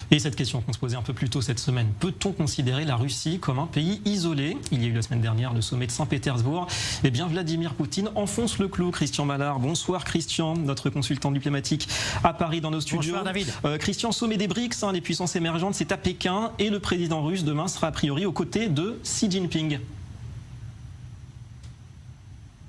Et cette question qu'on se posait un peu plus tôt cette semaine, peut-on considérer la Russie comme un pays isolé? Il y a eu la semaine dernière le sommet de Saint-Pétersbourg. Eh bien, Vladimir Poutine enfonce le clou. Christian Mallard, bonsoir Christian, notre consultant diplomatique à Paris dans nos studios. Bonsoir David. Christian, sommet des BRICS, les puissances émergentes, c'est à Pékin et le président russe demain sera a priori aux côtés de Xi Jinping.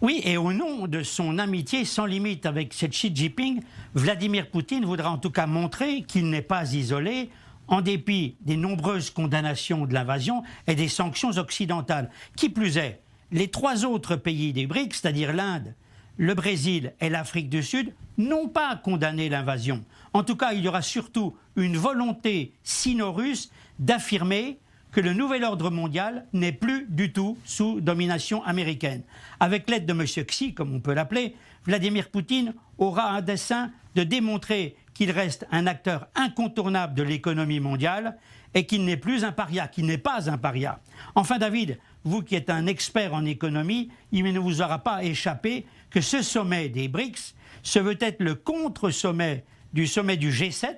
Oui, et au nom de son amitié sans limite avec cette Xi Jinping, Vladimir Poutine voudra en tout cas montrer qu'il n'est pas isolé, en dépit des nombreuses condamnations de l'invasion et des sanctions occidentales. Qui plus est, les trois autres pays des BRICS, c'est-à-dire l'Inde, le Brésil et l'Afrique du Sud, n'ont pas condamné l'invasion. En tout cas, il y aura surtout une volonté sino-russe d'affirmer que le nouvel ordre mondial n'est plus du tout sous domination américaine. Avec l'aide de M. Xi, comme on peut l'appeler, Vladimir Poutine aura un dessein de démontrer qu'il reste un acteur incontournable de l'économie mondiale et qu'il n'est plus un paria, qu'il n'est pas un paria. Enfin David, vous qui êtes un expert en économie, il ne vous aura pas échappé que ce sommet des BRICS se veut être le contre-sommet du G7,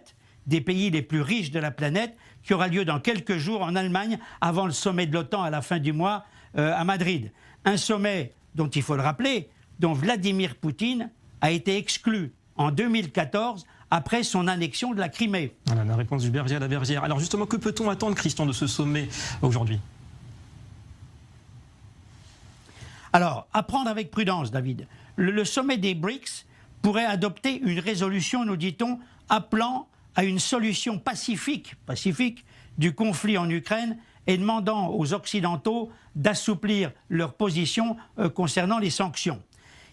des pays les plus riches de la planète, qui aura lieu dans quelques jours en Allemagne, avant le sommet de l'OTAN à la fin du mois à Madrid. Un sommet dont il faut le rappeler, dont Vladimir Poutine a été exclu en 2014 après son annexion de la Crimée. Voilà la réponse du berger à la bergère. Alors justement, que peut-on attendre, Christian, de ce sommet aujourd'hui? Alors, à prendre avec prudence, David. Le sommet des BRICS pourrait adopter une résolution, nous dit-on, appelant à une solution pacifique du conflit en Ukraine et demandant aux Occidentaux d'assouplir leur position concernant les sanctions.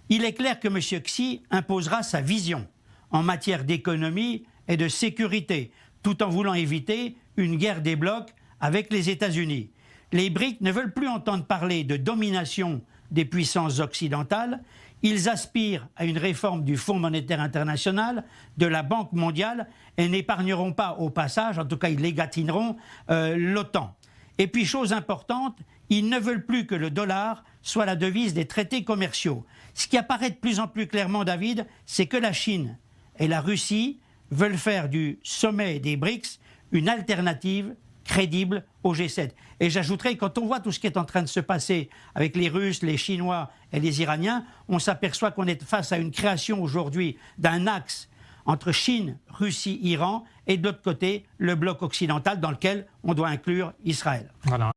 Il est clair que M. Xi imposera sa vision en matière d'économie et de sécurité, tout en voulant éviter une guerre des blocs avec les États-Unis. Les BRICS ne veulent plus entendre parler de domination des puissances occidentales. Ils aspirent à une réforme du Fonds monétaire international, de la Banque mondiale et n'épargneront pas au passage, en tout cas ils l'égatineront, l'OTAN. Et puis chose importante, ils ne veulent plus que le dollar soit la devise des traités commerciaux. Ce qui apparaît de plus en plus clairement, David, c'est que la Chine et la Russie veulent faire du sommet des BRICS une alternative crédible au G7. Et j'ajouterai, quand on voit tout ce qui est en train de se passer avec les Russes, les Chinois et les Iraniens, on s'aperçoit qu'on est face à une création aujourd'hui d'un axe entre Chine, Russie, Iran et de l'autre côté, le bloc occidental dans lequel on doit inclure Israël. Voilà.